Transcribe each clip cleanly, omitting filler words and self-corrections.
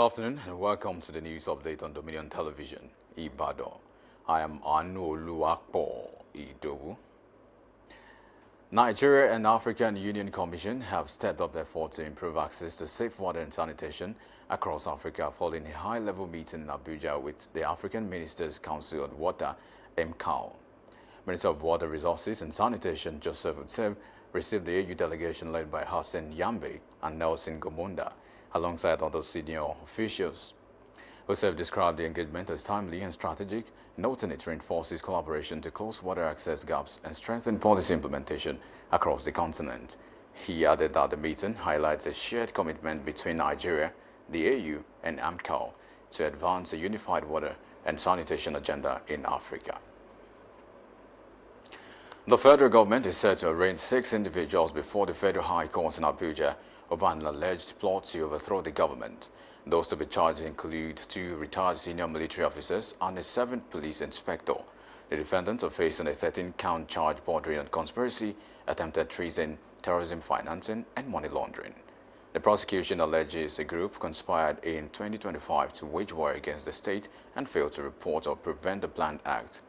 afternoon and welcome to the news update on Dominion Television, Ibadan. I am Anu Oluwapo Idowu. Nigeria and African Union Commission have stepped up efforts to improve access to safe water and sanitation across Africa following a high-level meeting in Abuja with the African Ministers' Council on Water, MCAO. Minister of Water Resources and Sanitation Joseph Utseb received the AU delegation led by Hassan Yambe and Nelson Gomonda, alongside other senior officials. Utseb described the engagement as timely and strategic, noting it reinforces collaboration to close water access gaps and strengthen policy implementation across the continent. He added that the meeting highlights a shared commitment between Nigeria, the AU, and AMCAO to advance a unified water and sanitation agenda in Africa. The federal government is set to arraign 6 individuals before the Federal High Court in Abuja over an alleged plot to overthrow the government. Those to be charged include 2 retired senior military officers and a 7th police inspector. The defendants are facing a 13-count charge bordering on conspiracy, attempted treason, terrorism financing, and money laundering. The prosecution alleges a group conspired in 2025 to wage war against the state and failed to report or prevent the planned act.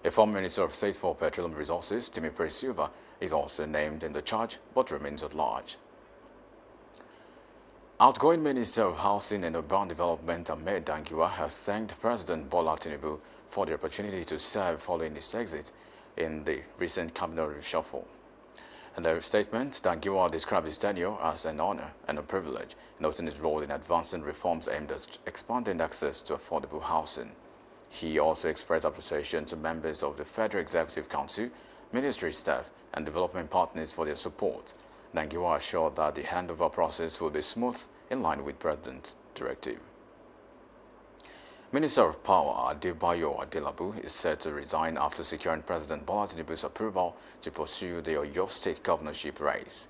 A former Minister of State for Petroleum Resources, Timi Silva, is also named in the charge but remains at large. Outgoing Minister of Housing and Urban Development Ahmed Dangiwa has thanked President Bola Tinubu for the opportunity to serve following his exit in the recent cabinet reshuffle. In their statement, Dangiwa described his tenure as an honor and a privilege, noting his role in advancing reforms aimed at expanding access to affordable housing. He also expressed appreciation to members of the Federal Executive Council, ministry staff, and development partners for their support. Dangiwa assured that the handover process will be smooth in line with President's directive. Minister of Power Adebayo Adelabu is set to resign after securing President Bola Tinubu's approval to pursue the Oyo State governorship race.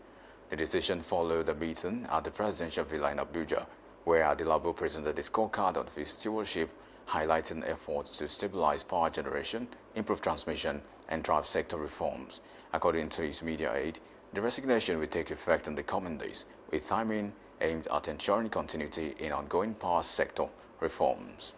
The decision followed a meeting at the presidential villa in Abuja, where Adelabu presented a scorecard of his stewardship, highlighting efforts to stabilize power generation, improve transmission, and drive sector reforms. According to his media aide, the resignation will take effect in the coming days, with timing aimed at ensuring continuity in ongoing power sector reforms.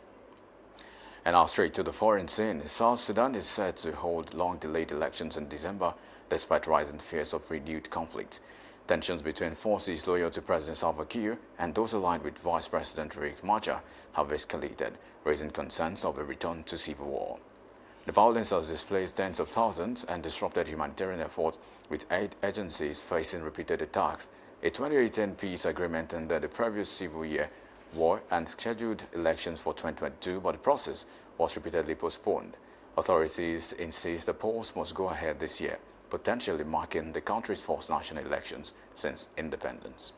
And now straight to the foreign scene. South Sudan is set to hold long-delayed elections in December, despite rising fears of renewed conflict. Tensions between forces loyal to President Salva Kiir and those aligned with Vice President Riek Machar have escalated, raising concerns of a return to civil war. The violence has displaced tens of thousands and disrupted humanitarian efforts, with aid agencies facing repeated attacks. A 2018 peace agreement ended the previous civil year war and scheduled elections for 2022, but the process was repeatedly postponed. Authorities insist the polls must go ahead this year, potentially marking the country's first national elections since independence.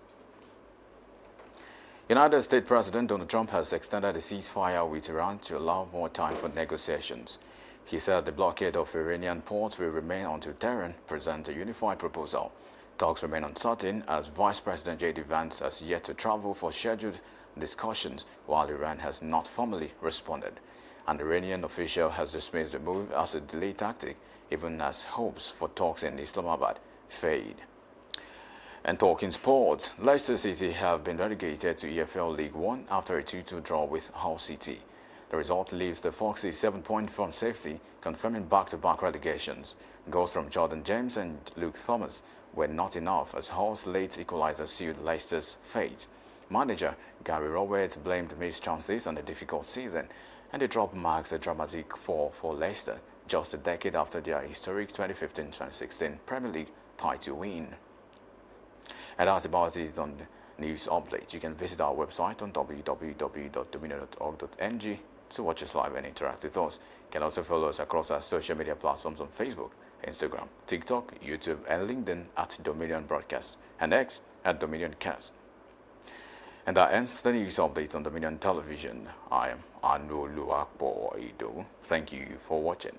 United States President Donald Trump has extended the ceasefire with Iran to allow more time for negotiations. He said the blockade of Iranian ports will remain until Tehran presents a unified proposal. Talks remain uncertain as Vice President J.D. Vance has yet to travel for scheduled discussions, while Iran has not formally responded. An Iranian official has dismissed the move as a delay tactic, even as hopes for talks in Islamabad fade. And talking sports, Leicester City have been relegated to EFL League One after a 2-2 draw with Hull City. The result leaves the Foxes 7 points from safety, confirming back-to-back relegations. Goals from Jordan James and Luke Thomas were not enough as Hull's late equalizer sealed Leicester's fate. Manager Gary Roberts blamed missed chances on a difficult season, and the drop marks a dramatic fall for Leicester just a decade after their historic 2015-2016 Premier League title win. And that's about it on the news update. You can visit our website on www.dominion.org.ng to watch us live and interact with us. You can also follow us across our social media platforms on Facebook, Instagram, TikTok, YouTube, and LinkedIn at Dominion Broadcast, and X at Dominion Cast. And that ends the news update on Dominion Television. I am Anu Oluwapo Idowu. Thank you for watching.